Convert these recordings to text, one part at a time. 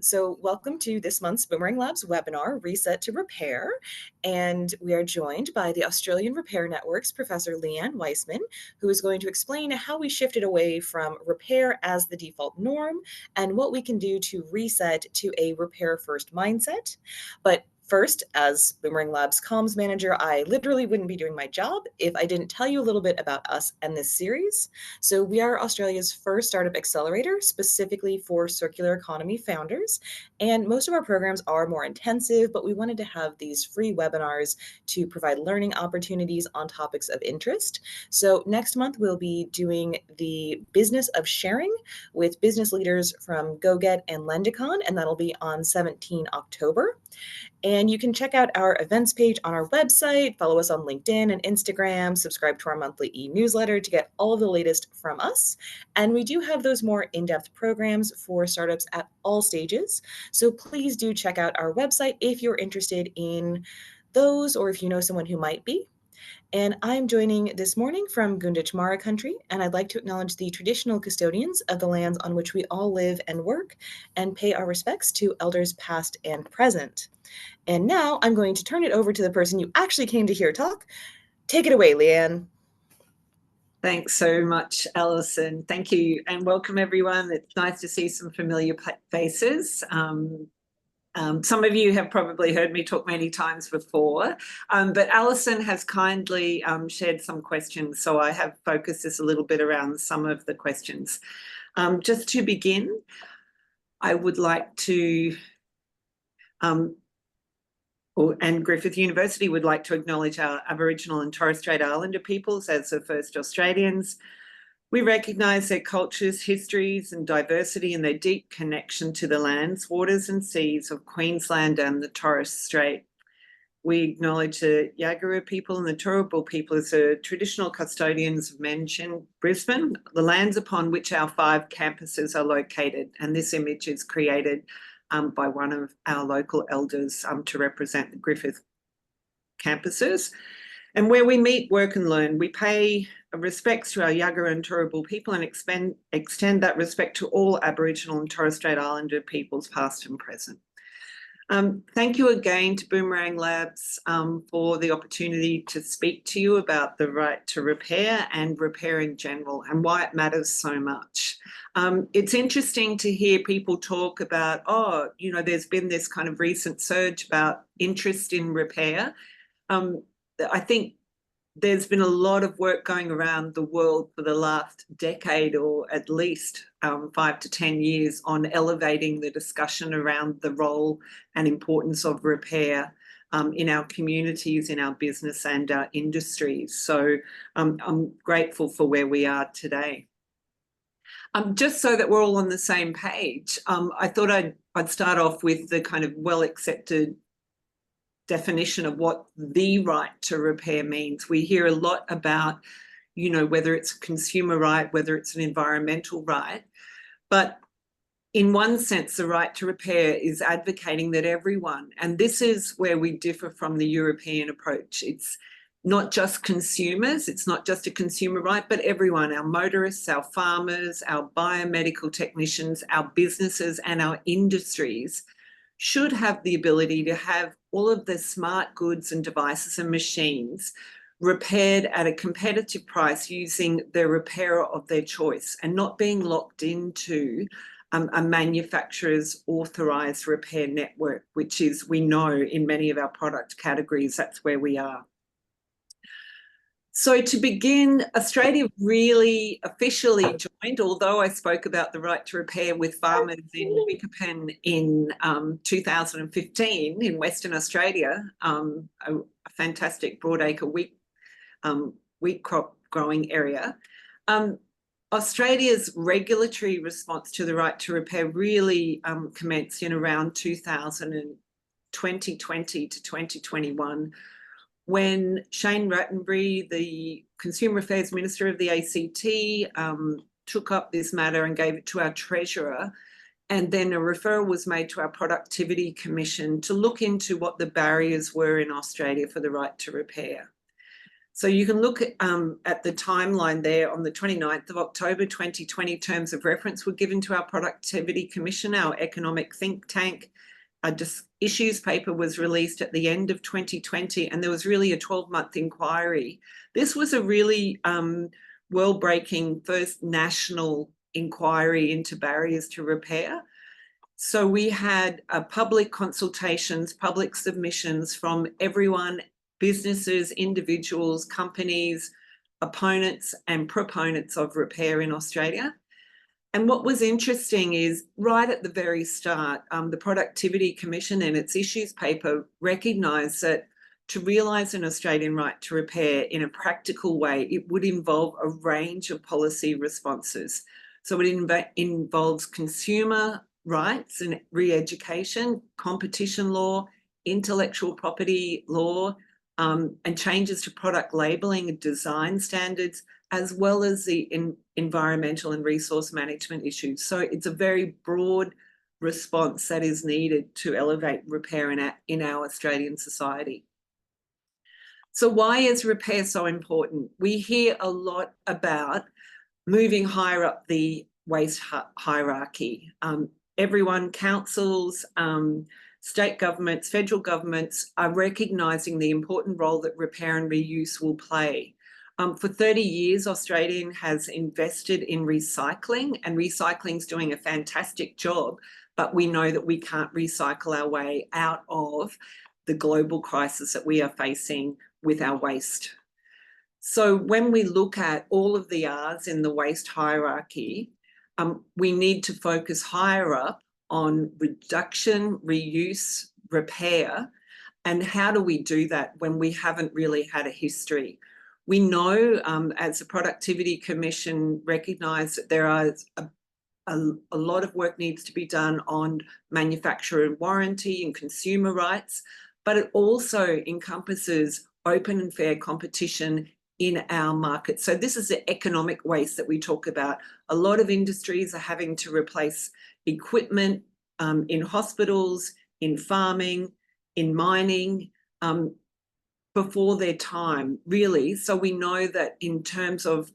So welcome to this month's Boomerang Labs webinar, Reset to Repair. And we are joined by the Australian Repair Network's Professor Leanne Wiseman, who is going to explain how we shifted away from repair as the default norm and what we can do to reset to a repair first mindset. But first, as Boomerang Labs comms manager, I literally wouldn't be doing my job if I didn't tell you a little bit about us and this series. So we are Australia's first startup accelerator specifically for circular economy founders. And most of our programs are more intensive, but we wanted to have these free webinars to provide learning opportunities on topics of interest. So next month, we'll be doing the business of sharing with business leaders from GoGet and Lendicon, and that'll be on 17 October. And you can check out our events page on our website, follow us on LinkedIn and Instagram, subscribe to our monthly e-newsletter to get all of the latest from us. And we do have those more in-depth programs for startups at all stages. So please do check out our website if you're interested in those or if you know someone who might be. And I'm joining this morning from Gunditj Mara country, and I'd like to acknowledge the traditional custodians of the lands on which we all live and work and pay our respects to elders past and present. And now I'm going to turn it over to the person you actually came to hear talk. Take it away, Leanne. Thanks so much, Alison. Thank you and welcome everyone. It's nice to see some familiar faces. Some of you have probably heard me talk many times before, but Alison has kindly shared some questions, so I have focused this a little bit around some of the questions. Just to begin, I would like to and Griffith University would like to acknowledge our Aboriginal and Torres Strait Islander peoples as the first Australians. We recognise their cultures, histories and diversity and their deep connection to the lands, waters and seas of Queensland and the Torres Strait. We acknowledge the Yagara people and the Turrbal people as the traditional custodians of Mention, Brisbane, the lands upon which our 5 campuses are located. And this image is created by one of our local elders to represent the Griffith campuses. And where we meet, work and learn, we pay respects to our Yagara and Turrbal people and extend that respect to all Aboriginal and Torres Strait Islander peoples past and present. Thank you again to Boomerang Labs for the opportunity to speak to you about the right to repair and repair in general and why it matters so much. It's interesting to hear people talk about, there's been this kind of recent surge about interest in repair. I think there's been a lot of work going around the world for the last decade or at least 5 to 10 years on elevating the discussion around the role and importance of repair in our communities, in our business and our industries. So I'm grateful for where we are today. Just so that we're all on the same page, I thought I'd start off with the kind of well-accepted definition of what the right to repair means. We hear a lot about, whether it's a consumer right, whether it's an environmental right. But in one sense, the right to repair is advocating that everyone, and this is where we differ from the European approach. It's not just consumers, it's not just a consumer right, but everyone, our motorists, our farmers, our biomedical technicians, our businesses and our industries should have the ability to have all of the smart goods and devices and machines repaired at a competitive price using the repairer of their choice and not being locked into a manufacturer's authorised repair network, which is, we know in many of our product categories, that's where we are. So to begin, Australia really officially joined, although I spoke about the right to repair with farmers in Wickerpen in 2015 in Western Australia, a fantastic broadacre wheat crop growing area. Australia's regulatory response to the right to repair really commenced in around 2020 to 2021, when Shane Rattenbury, the Consumer Affairs Minister of the ACT, took up this matter and gave it to our Treasurer. And then a referral was made to our Productivity Commission to look into what the barriers were in Australia for the right to repair. So you can look at the timeline there. On the 29th of October 2020, terms of reference were given to our Productivity Commission, our economic think tank. A issues paper was released at the end of 2020, and there was really a 12-month inquiry. This was a really world-breaking first national inquiry into barriers to repair. So we had public consultations, public submissions from everyone, businesses, individuals, companies, opponents and proponents of repair in Australia. And what was interesting is right at the very start, the Productivity Commission in its issues paper recognised that to realise an Australian right to repair in a practical way, it would involve a range of policy responses. So it involves consumer rights and re-education, competition law, intellectual property law, and changes to product labelling and design standards, as well as the environmental and resource management issues. So it's a very broad response that is needed to elevate repair in our Australian society. So why is repair so important? We hear a lot about moving higher up the waste hierarchy. Everyone, councils, state governments, federal governments are recognising the important role that repair and reuse will play. For 30 years, Australia has invested in recycling, and recycling is doing a fantastic job, but we know that we can't recycle our way out of the global crisis that we are facing with our waste. So when we look at all of the R's in the waste hierarchy, we need to focus higher up on reduction, reuse, repair. And how do we do that when we haven't really had a history? We know, as the Productivity Commission recognised, that there are a lot of work needs to be done on manufacturer warranty and consumer rights, but it also encompasses open and fair competition in our market. So this is the economic waste that we talk about. A lot of industries are having to replace equipment in hospitals, in farming, in mining, before their time, really. So we know that in terms of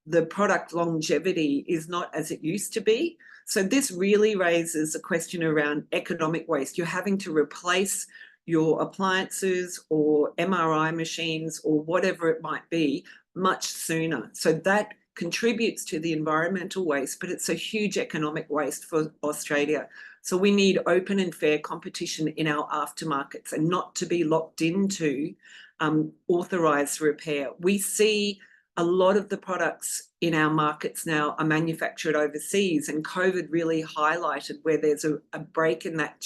the product longevity is not as it used to be. So this really raises a question around economic waste. You're having to replace your appliances or MRI machines or whatever it might be much sooner. So that contributes to the environmental waste, but it's a huge economic waste for Australia. So we need open and fair competition in our aftermarkets and not to be locked into authorised repair. We see a lot of the products in our markets now are manufactured overseas, and COVID really highlighted where there's a break in that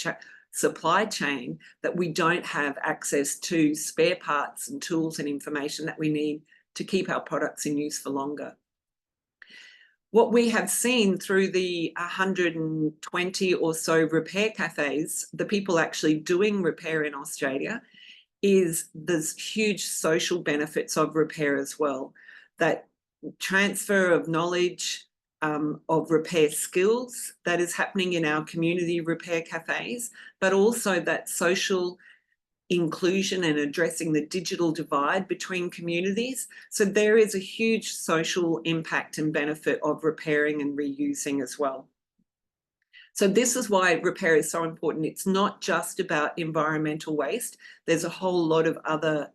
supply chain, that we don't have access to spare parts and tools and information that we need to keep our products in use for longer. What we have seen through the 120 or so repair cafes, the people actually doing repair in Australia, is there's huge social benefits of repair as well. That transfer of knowledge, of repair skills that is happening in our community repair cafes, but also that social inclusion and addressing the digital divide between communities. So there is a huge social impact and benefit of repairing and reusing as well. So this is why repair is so important. It's not just about environmental waste. There's a whole lot of other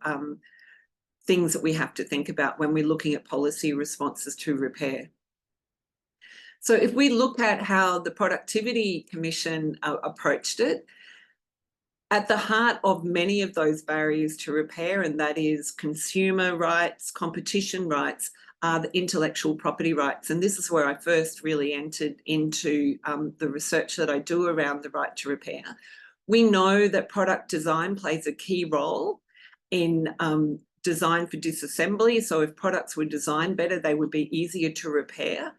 things that we have to think about when we're looking at policy responses to repair. So if we look at how the Productivity Commission approached it, at the heart of many of those barriers to repair, and that is consumer rights, competition rights, are the intellectual property rights. And this is where I first really entered into the research that I do around the right to repair. We know that product design plays a key role in design for disassembly. So if products were designed better, they would be easier to repair.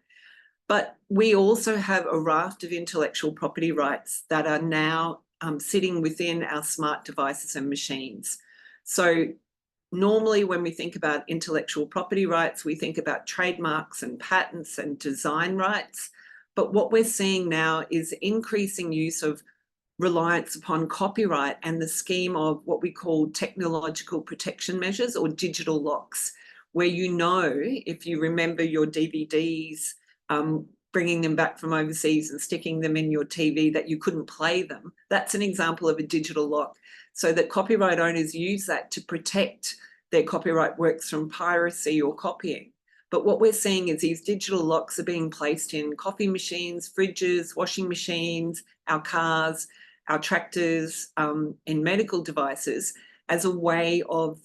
But we also have a raft of intellectual property rights that are now sitting within our smart devices and machines. So normally when we think about intellectual property rights, we think about trademarks and patents and design rights. But what we're seeing now is increasing use of reliance upon copyright and the scheme of what we call technological protection measures or digital locks, where if you remember your DVDs, bringing them back from overseas and sticking them in your TV, that you couldn't play them. That's an example of a digital lock. So that copyright owners use that to protect their copyright works from piracy or copying. But what we're seeing is these digital locks are being placed in coffee machines, fridges, washing machines, our cars, our tractors, in medical devices, as a way of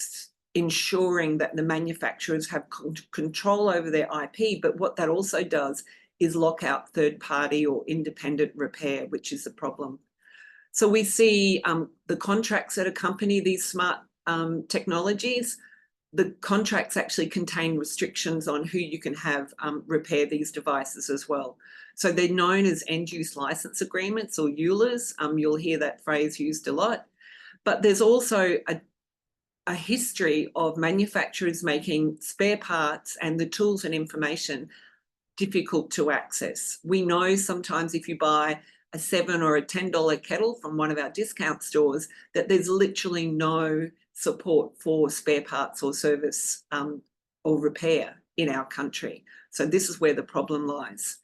ensuring that the manufacturers have control over their IP. But what that also does is lock out third-party or independent repair, which is a problem. So we see the contracts that accompany these smart technologies. The contracts actually contain restrictions on who you can have repair these devices as well. So they're known as end-use license agreements, or EULAs. You'll hear that phrase used a lot. But there's also a history of manufacturers making spare parts and the tools and information difficult to access. We know sometimes if you buy a $7 or a $10 kettle from one of our discount stores, that there's literally no support for spare parts or service or repair in our country. So this is where the problem lies.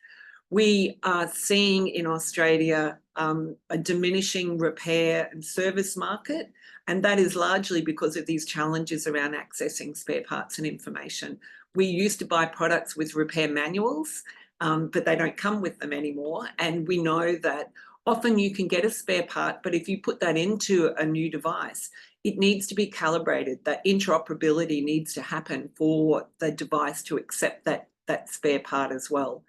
We are seeing in Australia a diminishing repair and service market, and that is largely because of these challenges around accessing spare parts and information. We used to buy products with repair manuals, but they don't come with them anymore. And we know that often you can get a spare part, but if you put that into a new device, it needs to be calibrated. That interoperability needs to happen for the device to accept that spare part as well.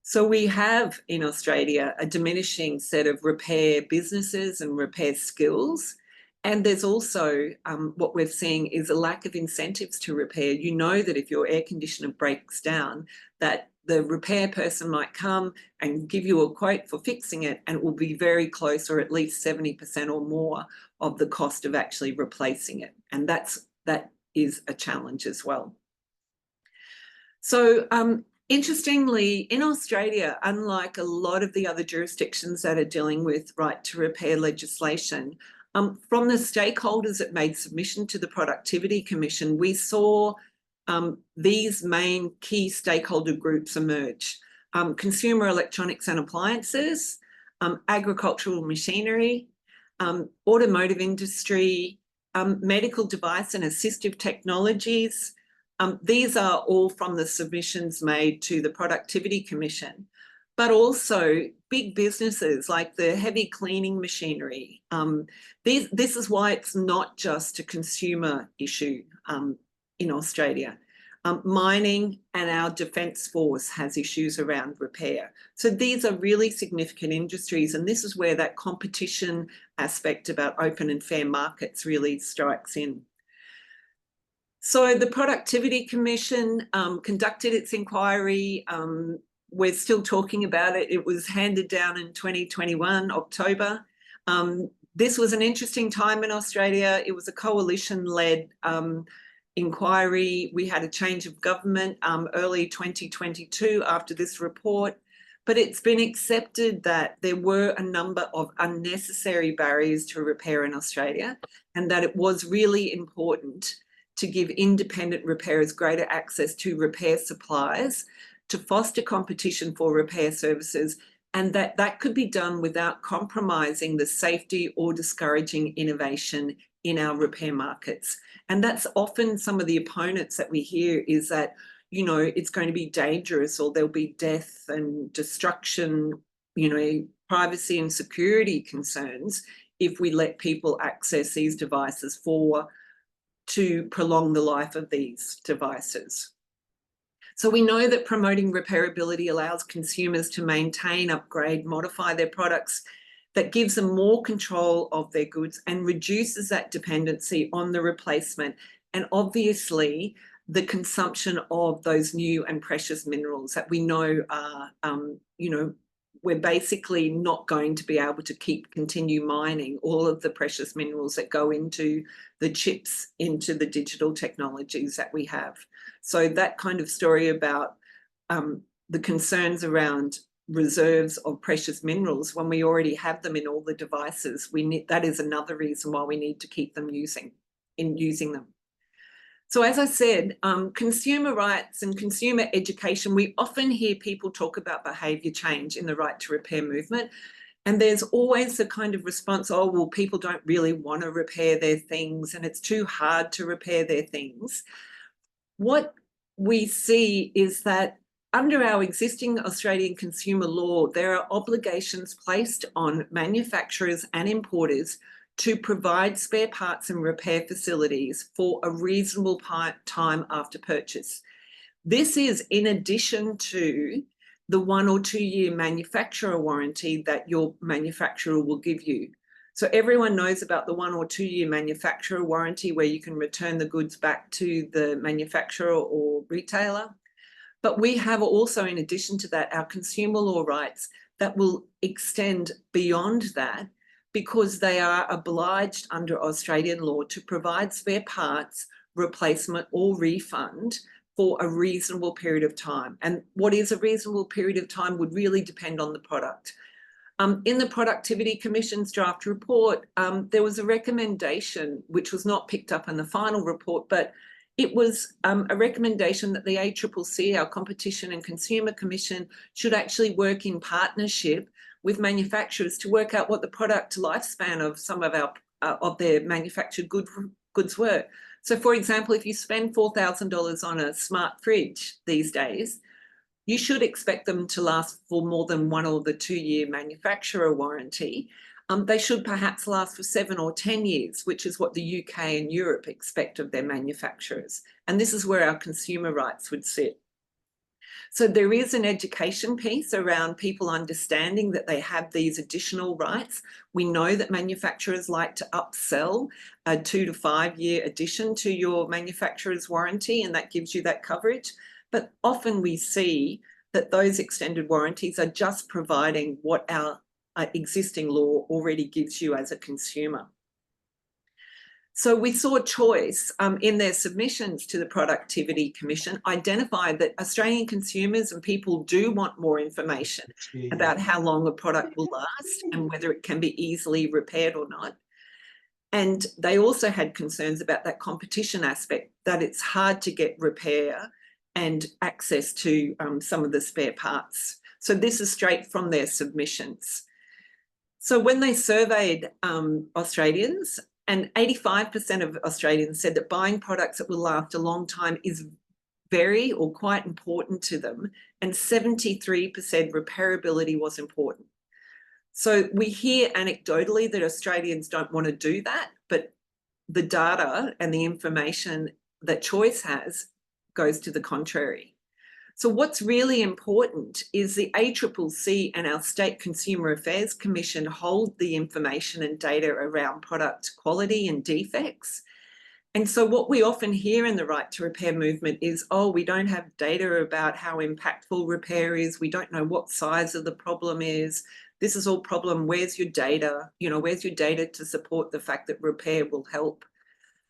So we have in Australia a diminishing set of repair businesses and repair skills. And there's also what we're seeing is a lack of incentives to repair. You know that if your air conditioner breaks down, that the repair person might come and give you a quote for fixing it, and it will be very close, or at least 70% or more of the cost of actually replacing it. And that is a challenge as well. So interestingly, in Australia, unlike a lot of the other jurisdictions that are dealing with right to repair legislation, from the stakeholders that made submission to the Productivity Commission, we saw these main key stakeholder groups emerge: consumer electronics and appliances, agricultural machinery, automotive industry, medical device and assistive technologies. These are all from the submissions made to the Productivity Commission, but also big businesses like the heavy cleaning machinery. This is why it's not just a consumer issue in Australia. Mining and our Defence Force has issues around repair. So these are really significant industries, and this is where that competition aspect about open and fair markets really strikes in. So the Productivity Commission conducted its inquiry. We're still talking about it. It was handed down in 2021, October. This was an interesting time in Australia. It was a coalition-led inquiry. We had a change of government early 2022 after this report, but it's been accepted that there were a number of unnecessary barriers to repair in Australia, and that it was really important to give independent repairers greater access to repair supplies, to foster competition for repair services, and that could be done without compromising the safety or discouraging innovation in our repair markets. And that's often some of the opponents that we hear, is that, you know, it's going to be dangerous, or there'll be death and destruction, you know, privacy and security concerns if we let people access these devices to prolong the life of these devices. So we know that promoting repairability allows consumers to maintain, upgrade, modify their products, that gives them more control of their goods and reduces that dependency on the replacement, and obviously the consumption of those new and precious minerals that we know are, you know, we're basically not going to be able to continue mining all of the precious minerals that go into the chips, into the digital technologies that we have. So that kind of story about the concerns around reserves of precious minerals when we already have them in all the devices. That is another reason why we need to keep them using them. So as I said, consumer rights and consumer education, we often hear people talk about behaviour change in the right to repair movement. And there's always the kind of response, oh, well, people don't really want to repair their things and it's too hard to repair their things. What we see is that under our existing Australian consumer law, there are obligations placed on manufacturers and importers to provide spare parts and repair facilities for a reasonable time after purchase. This is in addition to the 1 or 2 year manufacturer warranty that your manufacturer will give you. So everyone knows about the 1 or 2 year manufacturer warranty where you can return the goods back to the manufacturer or retailer. But we have also, in addition to that, our consumer law rights that will extend beyond that, because they are obliged under Australian law to provide spare parts, replacement or refund for a reasonable period of time. And what is a reasonable period of time would really depend on the product. In the Productivity Commission's draft report, there was a recommendation which was not picked up in the final report, but it was a recommendation that the ACCC, our Competition and Consumer Commission, should actually work in partnership with manufacturers to work out what the product lifespan of some of their manufactured goods were. So, for example, if you spend $4,000 on a smart fridge these days, you should expect them to last for more than 1 or 2 year manufacturer warranty. They should perhaps last for 7 or 10 years, which is what the UK and Europe expect of their manufacturers. And this is where our consumer rights would sit. So there is an education piece around people understanding that they have these additional rights. We know that manufacturers like to upsell a 2 to 5 year addition to your manufacturer's warranty, and that gives you that coverage. But often we see that those extended warranties are just providing what our existing law already gives you as a consumer. So we saw Choice in their submissions to the Productivity Commission identify that Australian consumers and people do want more information about how long a product will last and whether it can be easily repaired or not. And they also had concerns about that competition aspect, that it's hard to get repair and access to some of the spare parts. So this is straight from their submissions. So when they surveyed Australians, and 85% of Australians said that buying products that will last a long time is very or quite important to them, and 73% repairability was important. So we hear anecdotally that Australians don't want to do that, but the data and the information that Choice has goes to the contrary. So what's really important is the ACCC and our State Consumer Affairs Commission hold the information and data around product quality and defects. And so what we often hear in the right to repair movement is, oh, we don't have data about how impactful repair is. We don't know what size of the problem is. This is all problem. Where's your data? Where's your data to support the fact that repair will help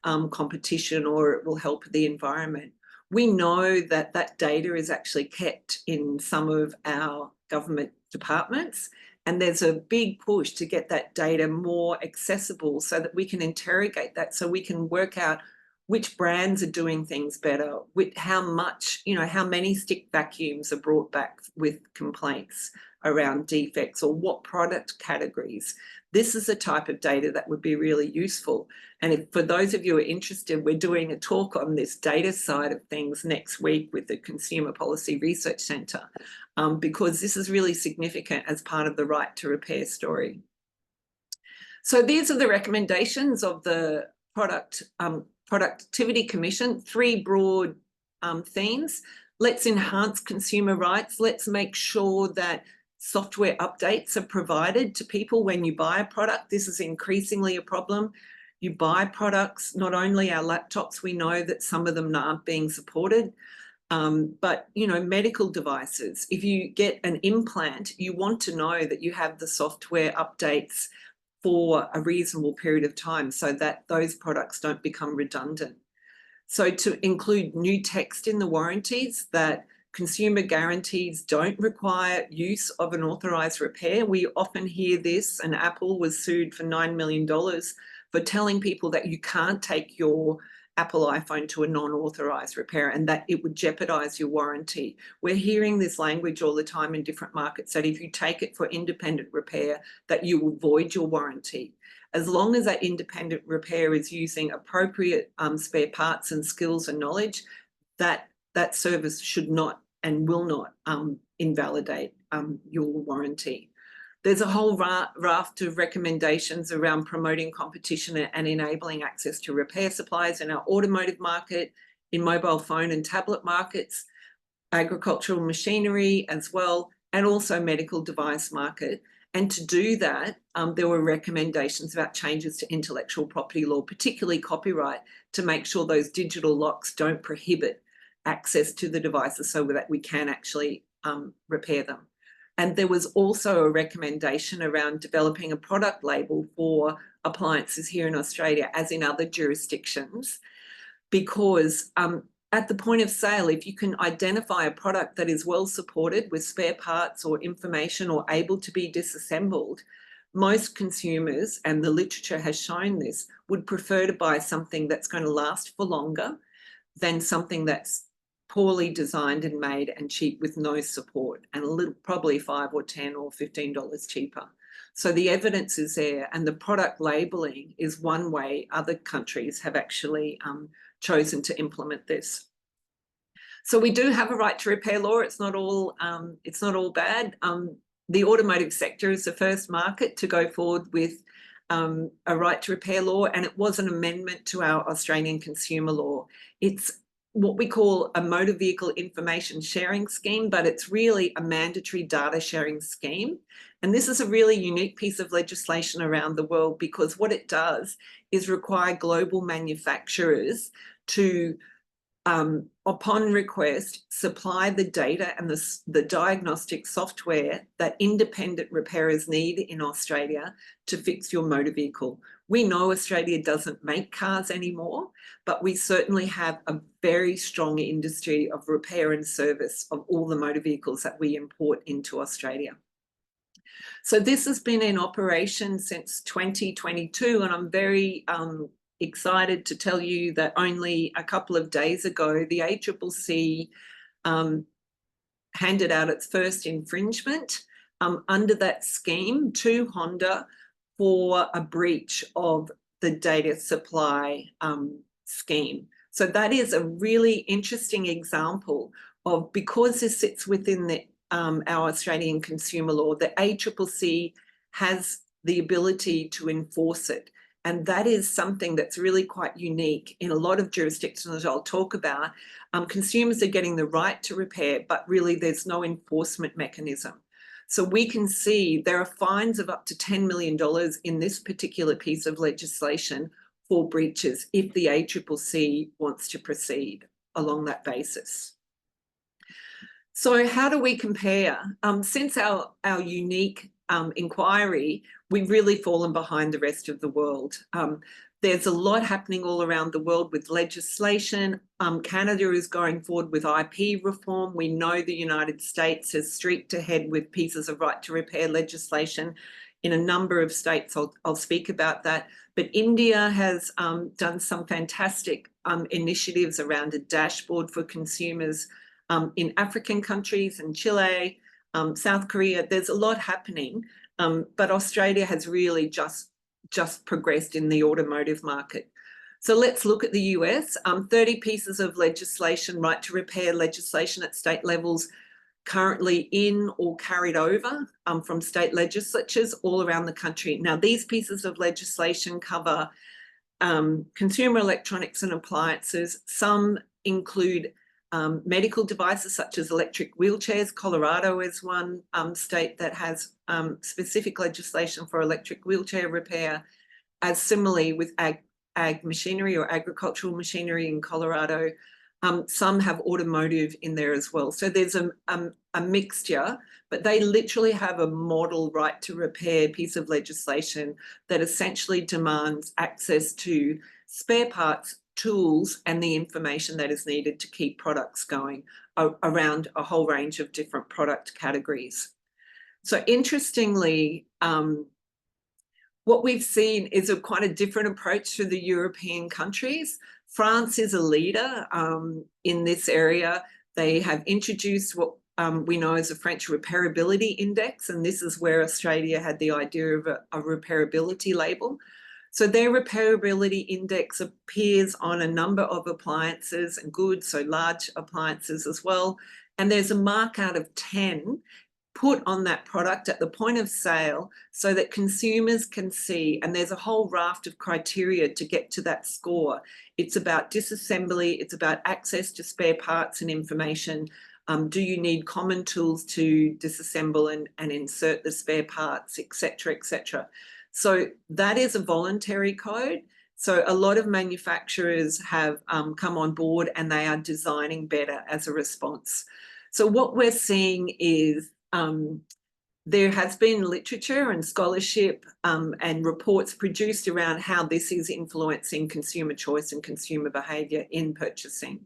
competition or it will help the environment? We know that that data is actually kept in some of our government departments, and there's a big push to get that data more accessible so that we can interrogate that, so we can work out which brands are doing things better, how many stick vacuums are brought back with complaints around defects, or what product categories. This is the type of data that would be really useful. And for those of you who are interested, we're doing a talk on this data side of things next week with the Consumer Policy Research Centre, because this is really significant as part of the right to repair story. So these are the recommendations of the Productivity Commission, 3 broad themes. Let's enhance consumer rights. Let's make sure that software updates are provided to people when you buy a product. This is increasingly a problem. You buy products, not only our laptops, we know that some of them aren't being supported, but medical devices. If you get an implant, you want to know that you have the software updates for a reasonable period of time so that those products don't become redundant. So to include new text in the warranties that Consumer guarantees don't require use of an authorised repair. We often hear this, and Apple was sued for $9 million for telling people that you can't take your Apple iPhone to a non-authorised repair and that it would jeopardise your warranty. We're hearing this language all the time in different markets, that if you take it for independent repair, that you will void your warranty. As long as that independent repair is using appropriate spare parts and skills and knowledge, that service should not and will not invalidate your warranty. There's a whole raft of recommendations around promoting competition and enabling access to repair supplies in our automotive market, in mobile phone and tablet markets, agricultural machinery as well, and also medical device market. And to do that, there were recommendations about changes to intellectual property law, particularly copyright, to make sure those digital locks don't prohibit access to the devices so that we can actually repair them. And there was also a recommendation around developing a product label for appliances here in Australia, as in other jurisdictions, because at the point of sale, if you can identify a product that is well supported with spare parts or information or able to be disassembled, most consumers, and the literature has shown this, would prefer to buy something that's going to last for longer than something that's poorly designed and made and cheap with no support, and a little, probably $5 or $10 or $15 cheaper. So the evidence is there, and the product labelling is one way other countries have actually chosen to implement this. So we do have a right to repair law. It's not all bad. The automotive sector is the first market to go forward with a right to repair law, and it was an amendment to our Australian consumer law. It's what we call a motor vehicle information sharing scheme, but it's really a mandatory data sharing scheme. And this is a really unique piece of legislation around the world, because what it does is require global manufacturers to, upon request, supply the data and the diagnostic software that independent repairers need in Australia to fix your motor vehicle. We know Australia doesn't make cars anymore, but we certainly have a very strong industry of repair and service of all the motor vehicles that we import into Australia. So this has been in operation since 2022, and I'm very excited to tell you that only a couple of days ago, the ACCC handed out its first infringement under that scheme to Honda for a breach of the data supply scheme. So that is a really interesting example of, because this sits within the, our Australian consumer law, the ACCC has the ability to enforce it. And that is something that's really quite unique in a lot of jurisdictions that I'll talk about. Consumers are getting the right to repair, but really there's no enforcement mechanism. So we can see there are fines of up to $10 million in this particular piece of legislation for breaches if the ACCC wants to proceed along that basis. So how do we compare? Since our unique inquiry, we've really fallen behind the rest of the world. There's a lot happening all around the world with legislation. Canada is going forward with IP reform. We know the United States has streaked ahead with pieces of right to repair legislation in a number of states. I'll speak about that. But India has done some fantastic initiatives around a dashboard for consumers in African countries, and Chile, South Korea. There's a lot happening, but Australia has really just progressed in the automotive market. So let's look at the US. 30 pieces of legislation, right to repair legislation at state levels, currently in or carried over from state legislatures all around the country. Now, these pieces of legislation cover consumer electronics and appliances. Some include medical devices such as electric wheelchairs. Colorado is one state that has specific legislation for electric wheelchair repair, as similarly with ag machinery or agricultural machinery in Colorado. Some have automotive in there as well. So there's a mixture, but they literally have a model right to repair piece of legislation that essentially demands access to spare parts tools and the information that is needed to keep products going around a whole range of different product categories. So interestingly, what we've seen is quite a different approach to the European countries. France is a leader in this area. They have introduced what we know as a French repairability index, and this is where Australia had the idea of a repairability label. So their repairability index appears on a number of appliances and goods, so large appliances as well. And there's a mark out of 10 put on that product at the point of sale so that consumers can see, and there's a whole raft of criteria to get to that score. It's about disassembly, it's about access to spare parts and information. Do you need common tools to disassemble and insert the spare parts, etc., etc. So that is a voluntary code. So a lot of manufacturers have come on board and they are designing better as a response. So what we're seeing is there has been literature and scholarship and reports produced around how this is influencing consumer choice and consumer behaviour in purchasing.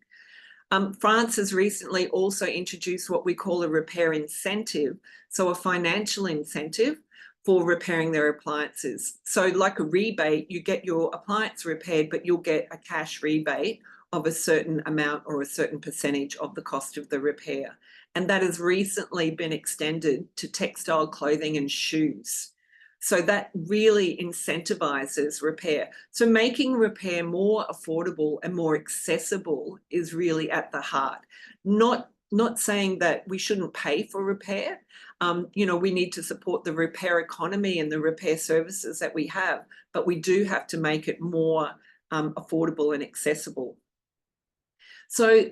France has recently also introduced what we call a repair incentive, so a financial incentive for repairing their appliances. So like a rebate, you get your appliance repaired, but you'll get a cash rebate of a certain amount or a certain percentage of the cost of the repair. And that has recently been extended to textile clothing and shoes. So that really incentivizes repair. So making repair more affordable and more accessible is really at the heart. Not saying that we shouldn't pay for repair. We need to support the repair economy and the repair services that we have, but we do have to make it more affordable and accessible. So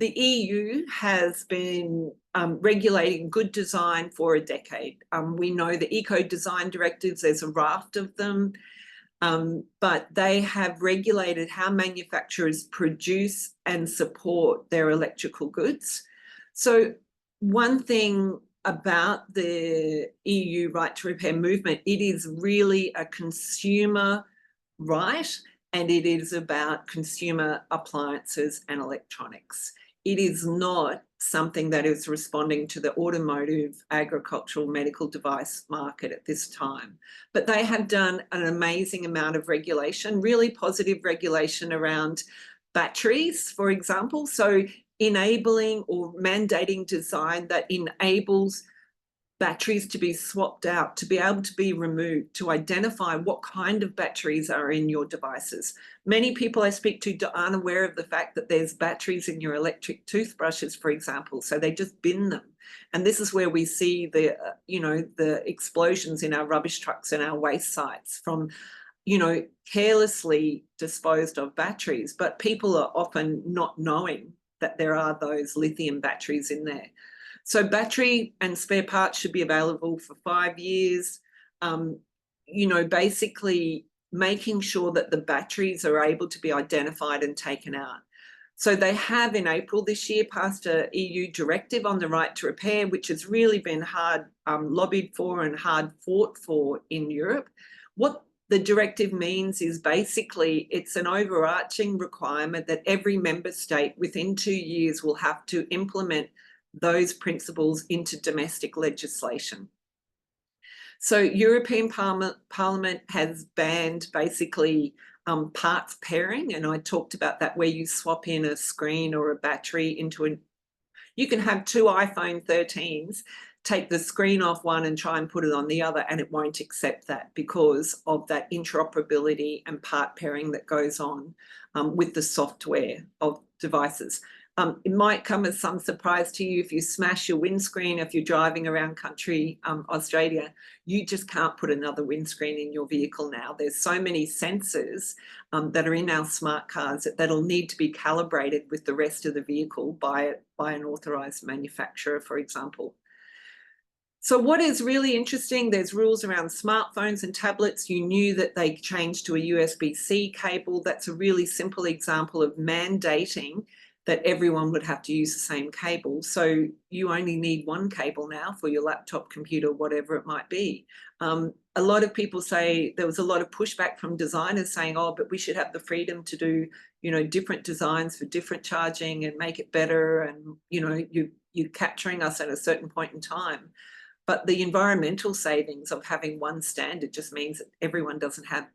the EU has been regulating good design for a decade. We know the eco design directives, there's a raft of them, but they have regulated how manufacturers produce and support their electrical goods. So one thing about the EU right to repair movement, it is really a consumer right, and it is about consumer appliances and electronics. It is not something that is responding to the automotive, agricultural, medical device market at this time. But they have done an amazing amount of regulation, really positive regulation around batteries, for example. So enabling or mandating design that enables batteries to be swapped out, to be able to be removed, to identify what kind of batteries are in your devices. Many people I speak to aren't aware of the fact that there's batteries in your electric toothbrushes, for example, so they just bin them. And this is where we see the, the explosions in our rubbish trucks and our waste sites from, carelessly disposed of batteries, but people are often not knowing that there are those lithium batteries in there. So battery and spare parts should be available for 5 years. Basically making sure that the batteries are able to be identified and taken out. So they have in April this year passed an EU directive on the right to repair, which has really been hard lobbied for and hard fought for in Europe. What the directive means is basically it's an overarching requirement that every member state within 2 years will have to implement those principles into domestic legislation. So European Parliament has banned basically parts pairing, and I talked about that, where you swap in a screen or a battery into you can have 2 iPhone 13s, take the screen off one and try and put it on the other, and it won't accept that because of that interoperability and part pairing that goes on with the software of devices. It might come as some surprise to you if you smash your windscreen, if you're driving around country Australia, you just can't put another windscreen in your vehicle now. There's so many sensors that are in our smart cars that'll need to be calibrated with the rest of the vehicle by an authorised manufacturer, for example. So what is really interesting, there's rules around smartphones and tablets. You knew that they changed to a USB-C cable. That's a really simple example of mandating that everyone would have to use the same cable. So you only need one cable now for your laptop, computer, whatever it might be. a lot of people say there was a lot of pushback from designers saying, oh, but we should have the freedom to do, different designs for different charging and make it better. And, you're capturing us at a certain point in time. But the environmental savings of having one standard just means that everyone doesn't have,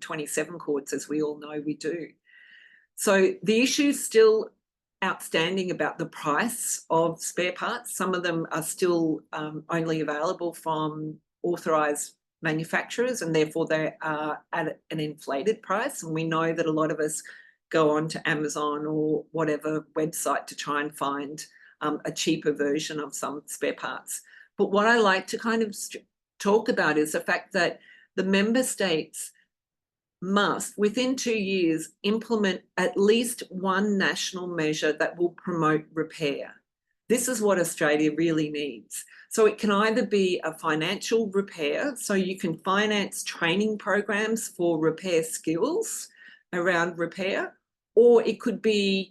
27 cords, as we all know we do. So the issue is still outstanding about the price of spare parts. Some of them are still only available from authorised manufacturers, and therefore they are at an inflated price. And we know that a lot of us go on to Amazon or whatever website to try and find a cheaper version of some spare parts. But what I like to kind of talk about is the fact that the member states must, within 2 years, implement at least one national measure that will promote repair. This is what Australia really needs. So it can either be a financial repair, so you can finance training programs for repair skills around repair, or it could be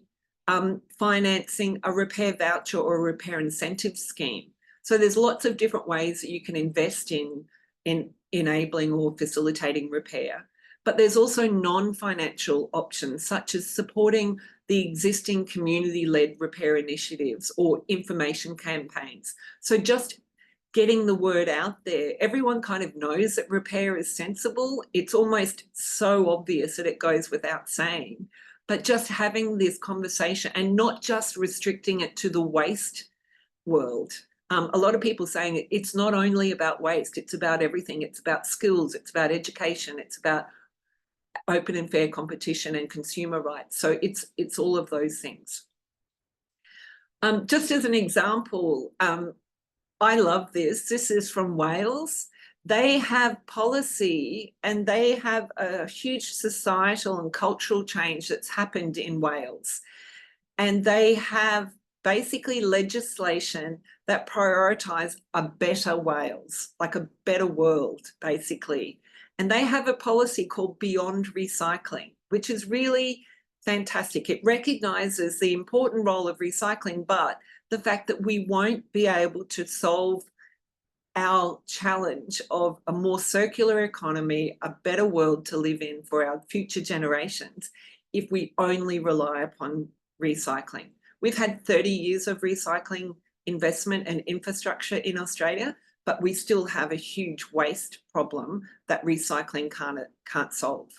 financing a repair voucher or a repair incentive scheme. So there's lots of different ways that you can invest in enabling or facilitating repair. But there's also non-financial options, such as supporting the existing community-led repair initiatives or information campaigns. So just getting the word out there. Everyone kind of knows that repair is sensible. It's almost so obvious that it goes without saying. But just having this conversation and not just restricting it to the waste world. A lot of people saying it's not only about waste, it's about everything. It's about skills, it's about education, it's about open and fair competition and consumer rights. So it's all of those things. Just as an example, I love this. This is from Wales. They have policy and they have a huge societal and cultural change that's happened in Wales. And they have basically legislation that prioritise a better Wales, like a better world, basically. And they have a policy called Beyond Recycling, which is really fantastic. It recognises the important role of recycling, but the fact that we won't be able to solve our challenge of a more circular economy, a better world to live in for our future generations, if we only rely upon recycling. We've had 30 years of recycling investment and infrastructure in Australia, but we still have a huge waste problem that recycling can't solve.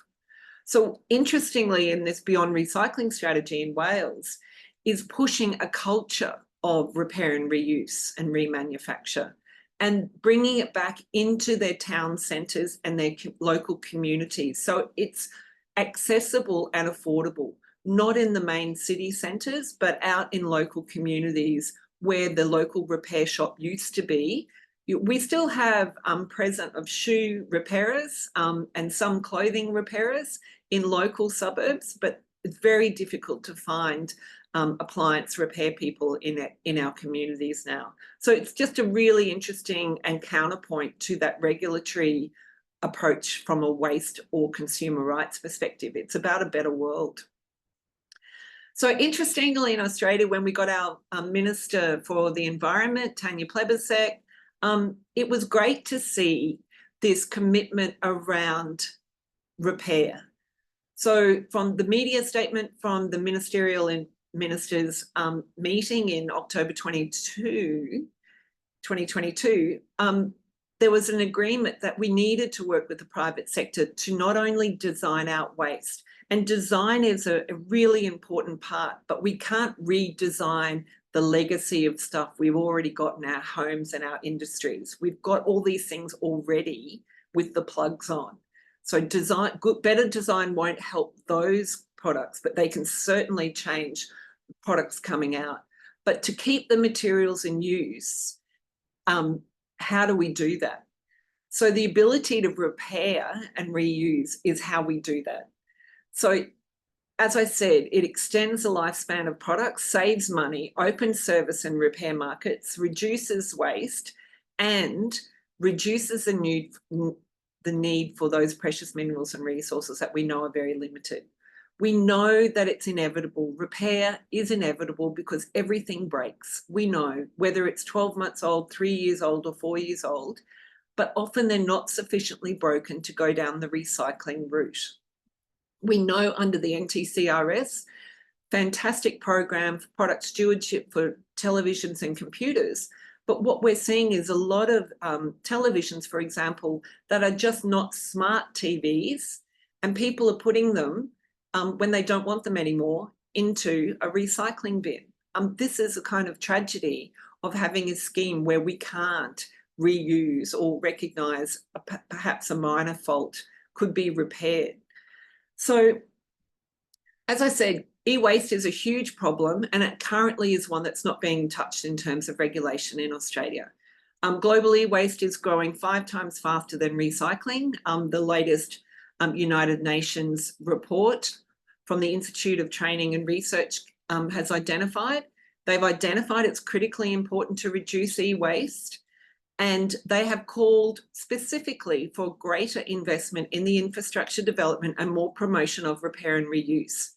So interestingly, in this Beyond Recycling strategy in Wales is pushing a culture of repair and reuse and remanufacture and bringing it back into their town centres and their local communities. So it's accessible and affordable, not in the main city centres, but out in local communities where the local repair shop used to be. We still have present of shoe repairers and some clothing repairers in local suburbs, but it's very difficult to find appliance repair people in our communities now. So it's just a really interesting and counterpoint to that regulatory approach from a waste or consumer rights perspective. It's about a better world. So interestingly, in Australia, when we got our Minister for the Environment, Tanya Plibersek, it was great to see this commitment around repair. So from the media statement from the ministerial and ministers meeting in October 2022, there was an agreement that we needed to work with the private sector to not only design out waste, and design is a really important part, but we can't redesign the legacy of stuff we've already got in our homes and our industries. We've got all these things already with the plugs on. So better design won't help those products, but they can certainly change products coming out. But to keep the materials in use, how do we do that? So the ability to repair and reuse is how we do that. So as I said, it extends the lifespan of products, saves money, opens service and repair markets, reduces waste, and reduces the need for those precious minerals and resources that we know are very limited. We know that it's inevitable. Repair is inevitable because everything breaks. We know whether it's 12 months old, 3 years old, or 4 years old, but often they're not sufficiently broken to go down the recycling route. We know under the NTCRS, fantastic program for product stewardship for televisions and computers. But what we're seeing is a lot of televisions, for example, that are just not smart TVs, and people are putting them, when they don't want them anymore, into a recycling bin. This is a kind of tragedy of having a scheme where we can't reuse or recognise perhaps a minor fault could be repaired. So, as I said, e-waste is a huge problem, and it currently is one that's not being touched in terms of regulation in Australia. Global e-waste is growing 5 times faster than recycling. The latest United Nations report from the Institute of Training and Research has identified. They've identified it's critically important to reduce e-waste, and they have called specifically for greater investment in the infrastructure development and more promotion of repair and reuse,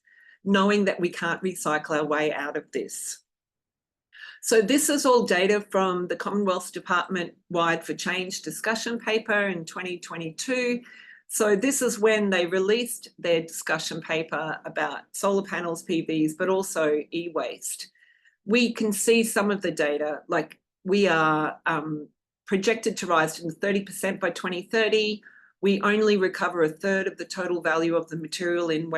knowing that we can't recycle our way out of this. So this is all data from the Commonwealth Department Wide for Change discussion paper in 2022. So this is when they released their discussion paper about solar panels, PVs, but also e-waste. We can see some of the data, like we are projected to rise to 30% by 2030. We only recover a third of the total value of the material in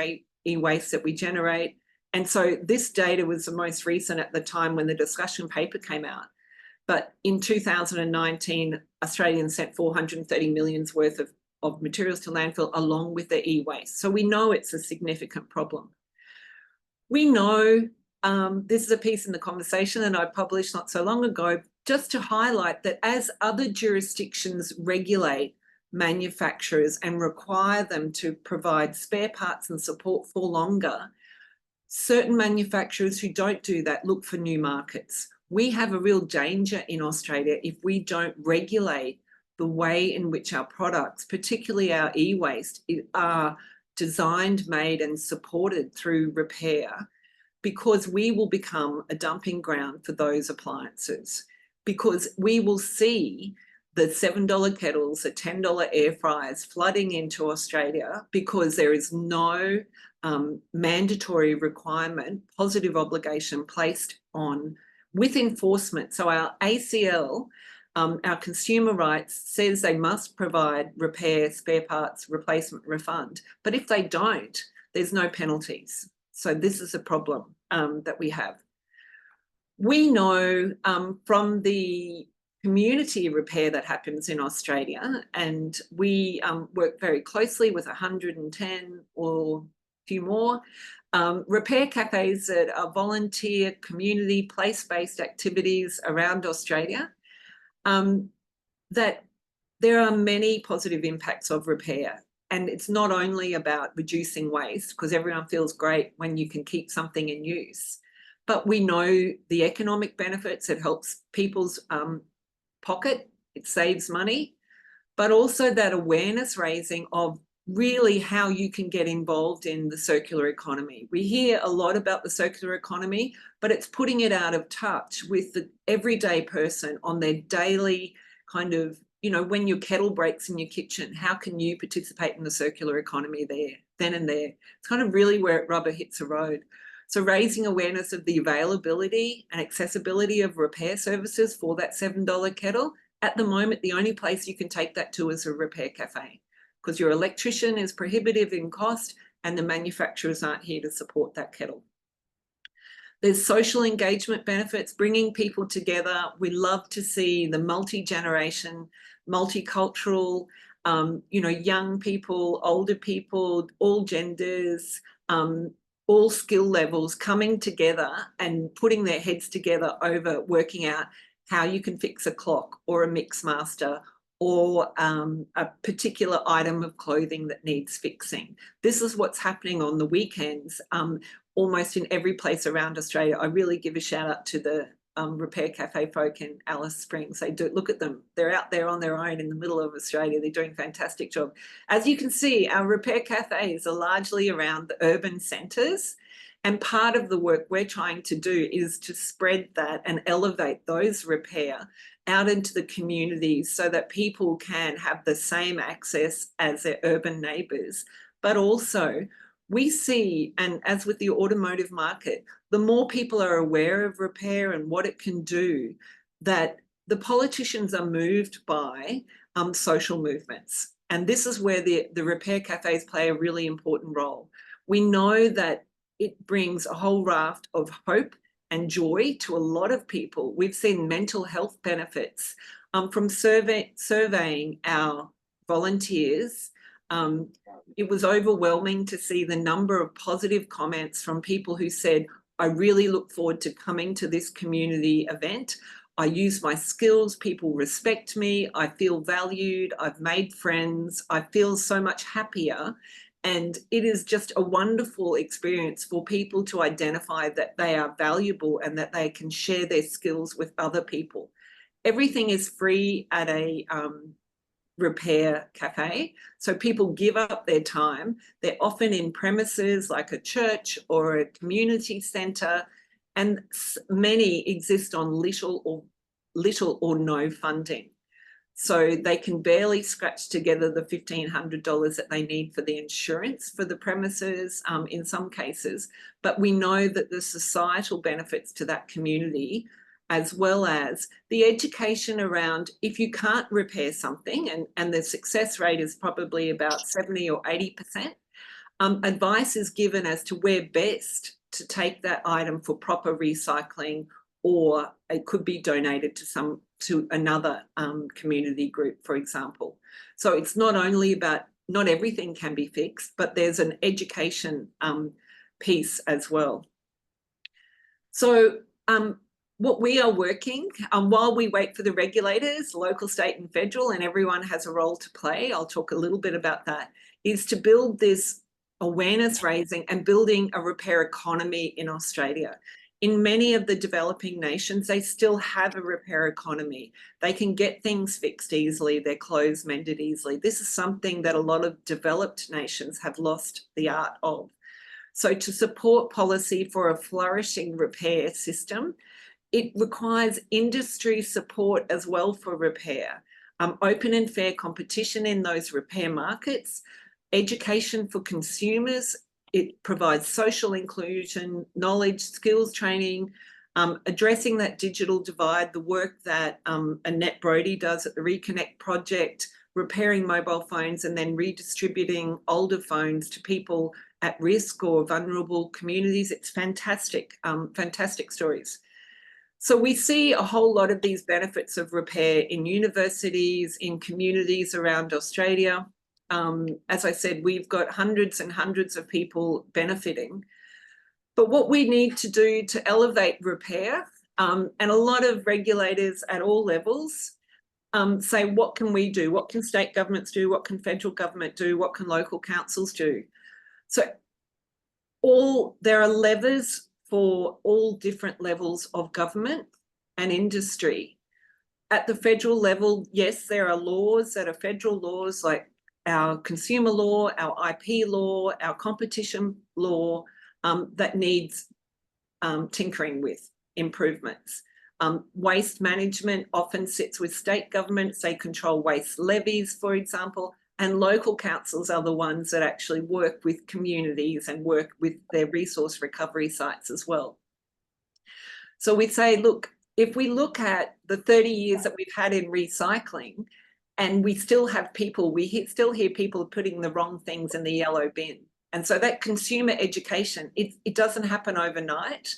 e-waste that we generate. And so this data was the most recent at the time when the discussion paper came out. But in 2019, Australians sent 430 million's worth of materials to landfill along with the e-waste. So we know it's a significant problem. We know, this is a piece in The Conversation that I published not so long ago, just to highlight that as other jurisdictions regulate manufacturers and require them to provide spare parts and support for longer, certain manufacturers who don't do that look for new markets. We have a real danger in Australia if we don't regulate the way in which our products, particularly our e-waste, are designed, made and supported through repair, because we will become a dumping ground for those appliances, because we will see the $7 kettles, the $10 air fryers flooding into Australia because there is no mandatory requirement, positive obligation placed on with enforcement. So our ACL, our consumer rights, says they must provide repair, spare parts, replacement, refund. But if they don't, there's no penalties. So this is a problem that we have. We know from the community repair that happens in Australia, and we work very closely with 110 or a few more repair cafes that are volunteer, community, place-based activities around Australia, that there are many positive impacts of repair. And it's not only about reducing waste, because everyone feels great when you can keep something in use, but we know the economic benefits. It helps people's pocket, it saves money, but also that awareness raising of really how you can get involved in the circular economy. We hear a lot about the circular economy, but it's putting it out of touch with the everyday person on their daily kind of, you know, when your kettle breaks in your kitchen, how can you participate in the circular economy there, then and there? It's kind of really where it rubber hits the road. So raising awareness of the availability and accessibility of repair services for that $7 kettle. At the moment, the only place you can take that to is a repair cafe, because your electrician is prohibitive in cost and the manufacturers aren't here to support that kettle. There's social engagement benefits, bringing people together. We love to see the multi-generation, multicultural, you know, young people, older people, all genders, all skill levels coming together and putting their heads together over working out how you can fix a clock or a mix master or a particular item of clothing that needs fixing. This is what's happening on the weekends, almost in every place around Australia. I really give a shout out to the repair cafe folk in Alice Springs. They do, look at them. They're out there on their own in the middle of Australia. They're doing a fantastic job. As you can see, our repair cafes are largely around the urban centres. And part of the work we're trying to do is to spread that and elevate those repair out into the communities so that people can have the same access as their urban neighbours. But also, we see, and as with the automotive market, the more people are aware of repair and what it can do, that the politicians are moved by social movements. And this is where the repair cafes play a really important role. We know that it brings a whole raft of hope and joy to a lot of people. We've seen mental health benefits from surveying our volunteers. It was overwhelming to see the number of positive comments from people who said, I really look forward to coming to this community event. I use my skills, people respect me, I feel valued, I've made friends, I feel so much happier. And it is just a wonderful experience for people to identify that they are valuable and that they can share their skills with other people. Everything is free at a repair cafe. So people give up their time. They're often in premises like a church or a community centre, and many exist on little or no funding. So they can barely scratch together the $1,500 that they need for the insurance for the premises in some cases. But we know that the societal benefits to that community, as well as the education around if you can't repair something, and the success rate is probably about 70 or 80%, advice is given as to where best to take that item for proper recycling, or it could be donated to another community group, for example. So it's not only about, not everything can be fixed, but there's an education piece as well. So what we are working, while we wait for the regulators, local, state and federal, and everyone has a role to play, I'll talk a little bit about that, is to build this awareness raising and building a repair economy in Australia. In many of the developing nations, they still have a repair economy. They can get things fixed easily, their clothes mended easily. This is something that a lot of developed nations have lost the art of. So to support policy for a flourishing repair system, it requires industry support as well for repair, open and fair competition in those repair markets, education for consumers. It provides social inclusion, knowledge, skills training, addressing that digital divide, the work that Annette Brodie does at the Reconnect project, repairing mobile phones and then redistributing older phones to people at risk or vulnerable communities. It's fantastic, fantastic stories. So we see a whole lot of these benefits of repair in universities, in communities around Australia. As I said, we've got hundreds and hundreds of people benefiting. But what we need to do to elevate repair, and a lot of regulators at all levels say, what can we do? What can state governments do? What can federal government do? What can local councils do? So there are levers for all different levels of government and industry. At the federal level, yes, there are laws that are federal laws like our consumer law, our IP law, our competition law that needs tinkering with, improvements. Waste management often sits with state governments. They control waste levies, for example, and local councils are the ones that actually work with communities and work with their resource recovery sites as well. So we say, look, if we look at the 30 years that we've had in recycling, and we still have people, we still hear people putting the wrong things in the yellow bin. And so that consumer education, it doesn't happen overnight.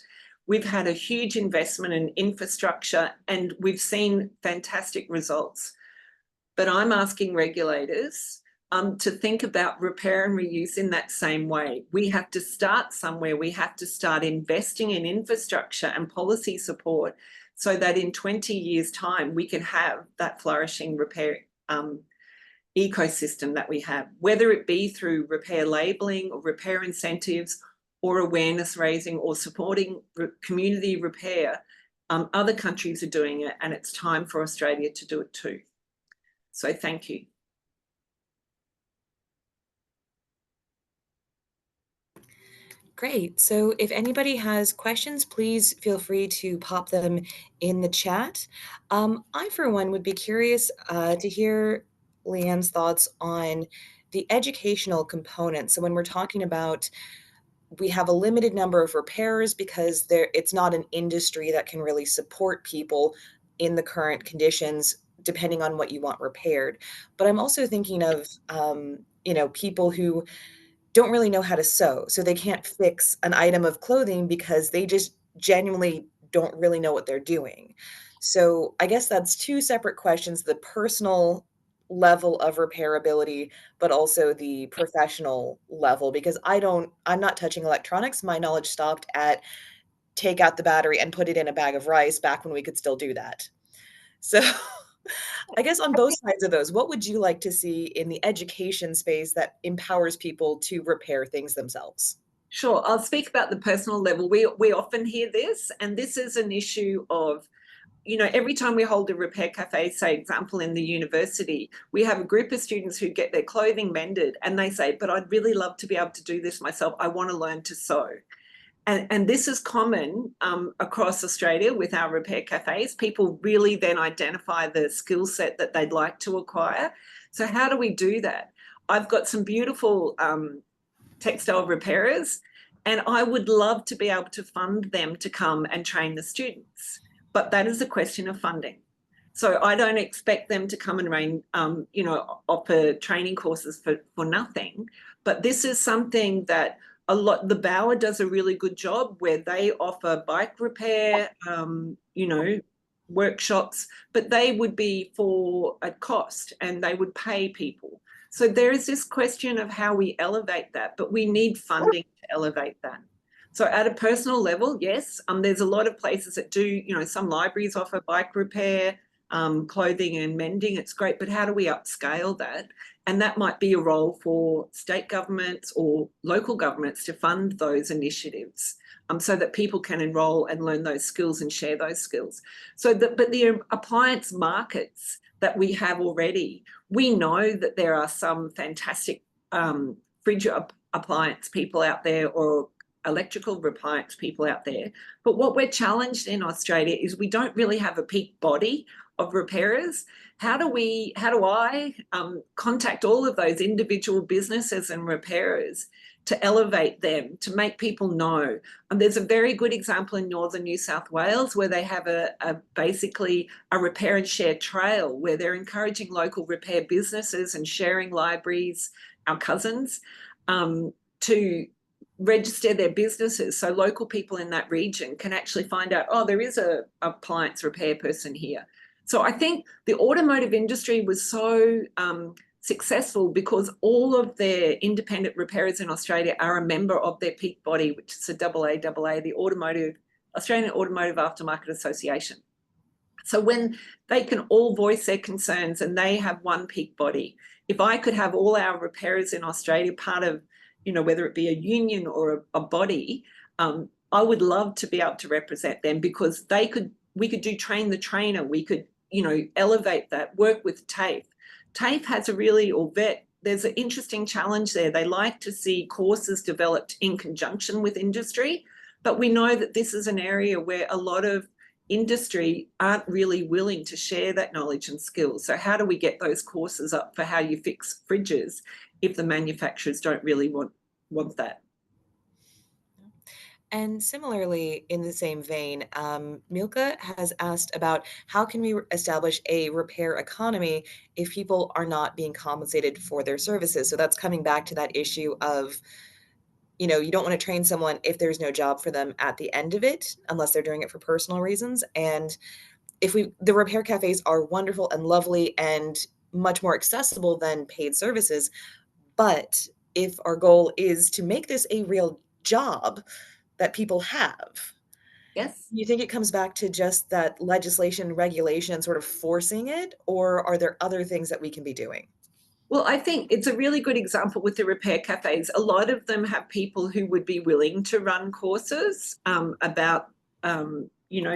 We've had a huge investment in infrastructure and we've seen fantastic results. But I'm asking regulators to think about repair and reuse in that same way. We have to start somewhere. We have to start investing in infrastructure and policy support so that in 20 years' time, we can have that flourishing repair ecosystem that we have, whether it be through repair labelling or repair incentives or awareness raising or supporting community repair. Other countries are doing it and it's time for Australia to do it too. So thank you. Great. So if anybody has questions, please feel free to pop them in the chat. I, for one, would be curious to hear Leanne's thoughts on the educational component. So when we're talking about we have a limited number of repairers because it's not an industry that can really support people in the current conditions depending on what you want repaired. But I'm also thinking of people who don't really know how to sew, so they can't fix an item of clothing because they just genuinely don't really know what they're doing. So I guess that's two separate questions, the personal level of repairability, but also the professional level, because I'm not touching electronics. My knowledge stopped at take out the battery and put it in a bag of rice back when we could still do that. So I guess on both sides of those, what would you like to see in the education space that empowers people to repair things themselves? Sure, I'll speak about the personal level. We often hear this, and this is an issue of, every time we hold a repair cafe, say example in the university, we have a group of students who get their clothing mended and they say, but I'd really love to be able to do this myself. I want to learn to sew. And this is common across Australia with our repair cafes. People really then identify the skill set that they'd like to acquire. So how do we do that? I've got some beautiful textile repairers, and I would love to be able to fund them to come and train the students. But that is a question of funding. So I don't expect them to come and offer training courses for nothing. But this is something that the Bauer does a really good job where they offer bike repair, workshops, but they would be for a cost and they would pay people. So there is this question of how we elevate that, but we need funding to elevate that. So at a personal level, yes, there's a lot of places that do, some libraries offer bike repair, clothing and mending. It's great, but how do we upscale that? And that might be a role for state governments or local governments to fund those initiatives so that people can enroll and learn those skills and share those skills. But the appliance markets that we have already, we know that there are some fantastic fridge appliance people out there or electrical appliance people out there. But what we're challenged in Australia is we don't really have a peak body of repairers. How do I contact all of those individual businesses and repairers to elevate them, to make people know? And there's a very good example in northern New South Wales where they have basically a repair and share trail where they're encouraging local repair businesses and sharing libraries, our cousins, to register their businesses so local people in that region can actually find out, oh, there is a appliance repair person here. So I think the automotive industry was so successful because all of their independent repairers in Australia are a member of their peak body, which is the AAA, the Australian Automotive Aftermarket Association. So when they can all voice their concerns and they have one peak body, if I could have all our repairers in Australia part of, whether it be a union or a body, I would love to be able to represent them because we could do train the trainer, we could, elevate that, work with TAFE. TAFE has there's an interesting challenge there. They like to see courses developed in conjunction with industry, but we know that this is an area where a lot of industry aren't really willing to share that knowledge and skills. So how do we get those courses up for how you fix fridges if the manufacturers don't really want that? And similarly, in the same vein, Milka has asked about how can we establish a repair economy if people are not being compensated for their services? So that's coming back to that issue of, you don't want to train someone if there's no job for them at the end of it, unless they're doing it for personal reasons. And the repair cafes are wonderful and lovely and much more accessible than paid services. But if our goal is to make this a real job that people have, Yes. you think it comes back to just that legislation, regulation, sort of forcing it, or are there other things that we can be doing? Well, I think it's a really good example with the repair cafes. A lot of them have people who would be willing to run courses about,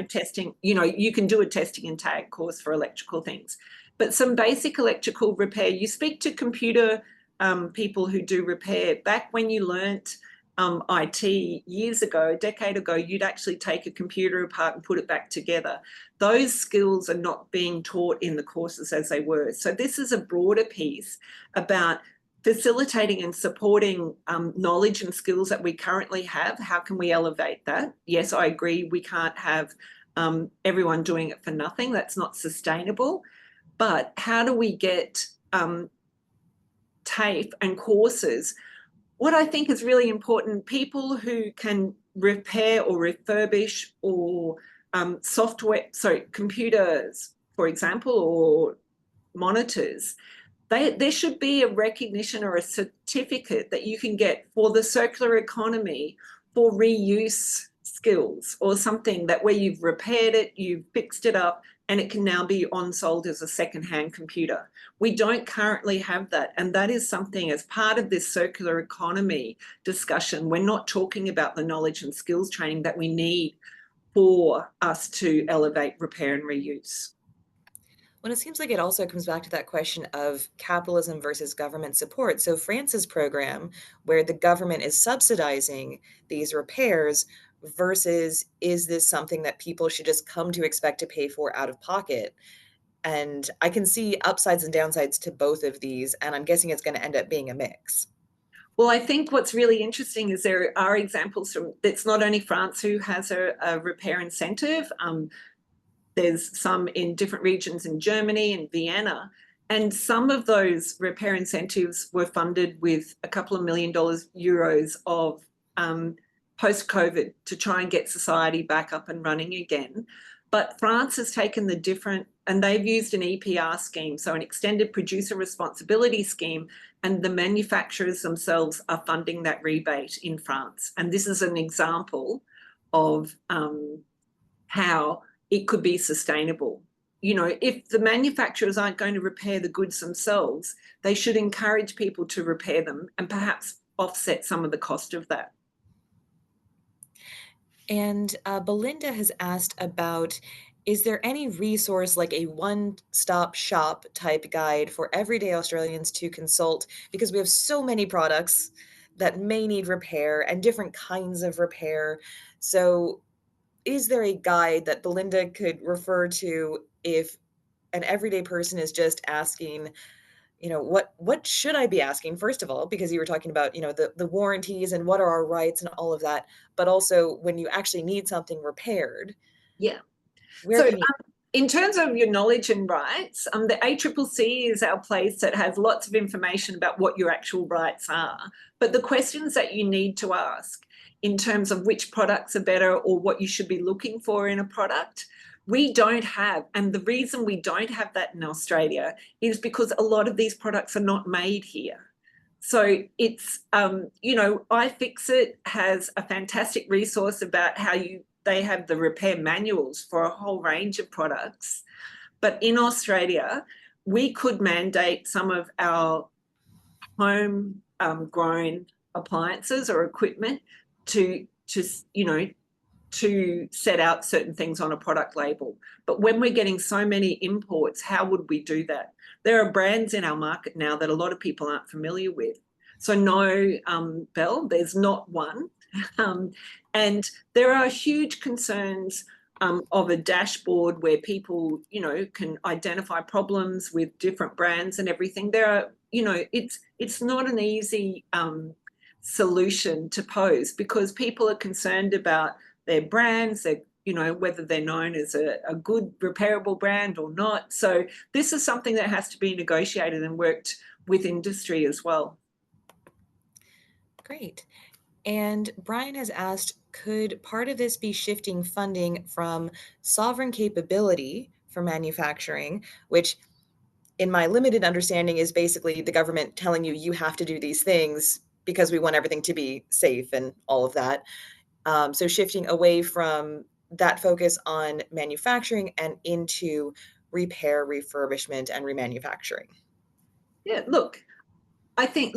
testing. You can do a testing and tag course for electrical things, but some basic electrical repair, you speak to computer people who do repair. Back when you learnt IT years ago, a decade ago, you'd actually take a computer apart and put it back together. Those skills are not being taught in the courses as they were. So this is a broader piece about facilitating and supporting knowledge and skills that we currently have. How can we elevate that? Yes, I agree, we can't have everyone doing it for nothing. That's not sustainable. But how do we get TAFE and courses? What I think is really important, people who can repair or refurbish or software, sorry, computers, for example, or monitors, there should be a recognition or a certificate that you can get for the circular economy for reuse skills, or something that where you've repaired it, you've fixed it up, and it can now be on sold as a second-hand computer. We don't currently have that, and that is something as part of this circular economy discussion. We're not talking about the knowledge and skills training that we need for us to elevate repair and reuse. Well, it seems like it also comes back to that question of capitalism versus government support. So France's program, where the government is subsidizing these repairs, versus is this something that people should just come to expect to pay for out of pocket? And I can see upsides and downsides to both of these, and I'm guessing it's going to end up being a mix. Well, I think what's really interesting is there are examples from, it's not only France who has a repair incentive. There's some in different regions in Germany and Vienna. And some of those repair incentives were funded with a couple of $1 million euros of post-COVID to try and get society back up and running again. But France has taken the different, and they've used an EPR scheme, so an extended producer responsibility scheme, and the manufacturers themselves are funding that rebate in France. And this is an example of how it could be sustainable. You know, if the manufacturers aren't going to repair the goods themselves, they should encourage people to repair them and perhaps offset some of the cost of that. And Belinda has asked about, is there any resource like a one-stop shop type guide for everyday Australians to consult? Because we have so many products that may need repair and different kinds of repair. So is there a guide that Belinda could refer to if an everyday person is just asking, what should I be asking, first of all, because you were talking about, the warranties and what are our rights and all of that, but also when you actually need something repaired, Yeah. where So can you in terms of your knowledge and rights, the ACCC is our place that has lots of information about what your actual rights are. But the questions that you need to ask in terms of which products are better or what you should be looking for in a product, we don't have. And the reason we don't have that in Australia is because a lot of these products are not made here. So it's, iFixit has a fantastic resource about how they have the repair manuals for a whole range of products. But in Australia, we could mandate some of our home grown appliances or equipment to set out certain things on a product label. But when we're getting so many imports, how would we do that? There are brands in our market now that a lot of people aren't familiar with. So no, Belle, there's not one. And there are huge concerns of a dashboard where people, can identify problems with different brands and everything. There are, it's not an easy solution to pose, because people are concerned about their brands, whether they're known as a good repairable brand or not. So this is something that has to be negotiated and worked with industry as well. Great. And Brian has asked, could part of this be shifting funding from sovereign capability for manufacturing, which in my limited understanding is basically the government telling you you have to do these things because we want everything to be safe and all of that. So shifting away from that focus on manufacturing and into repair, refurbishment, and remanufacturing. Yeah, look, I think,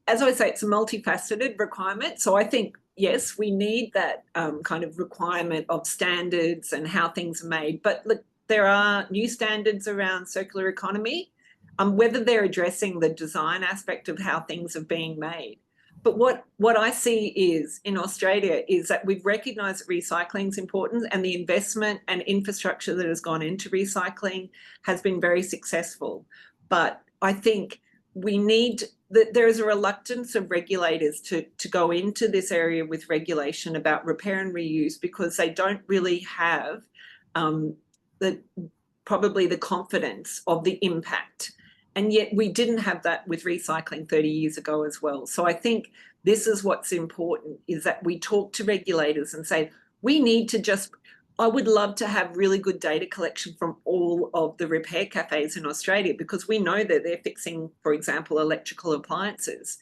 as I say, it's a multifaceted requirement. So I think, yes, we need that kind of requirement of standards and how things are made. But look, there are new standards around circular economy, whether they're addressing the design aspect of how things are being made. But what I see is in Australia is that we've recognised that recycling is important, and the investment and infrastructure that has gone into recycling has been very successful. But I think we need that there is a reluctance of regulators to go into this area with regulation about repair and reuse, because they don't really have the probably the confidence of the impact. And yet we didn't have that with recycling 30 years ago as well. So I think this is what's important, is that we talk to regulators and say, we need to just, I would love to have really good data collection from all of the repair cafes in Australia, because we know that they're fixing, for example, electrical appliances.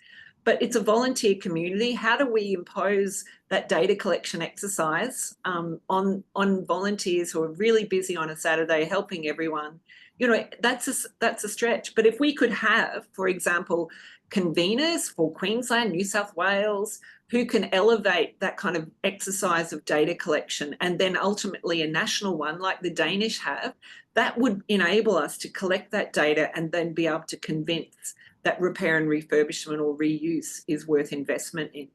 But it's a volunteer community. How do we impose that data collection exercise on volunteers who are really busy on a Saturday helping everyone? You know, that's a stretch. But if we could have, for example, conveners for Queensland, New South Wales, who can elevate that kind of exercise of data collection, and then ultimately a national one like the Danish have, that would enable us to collect that data and then be able to convince that repair and refurbishment or reuse is worth investment in.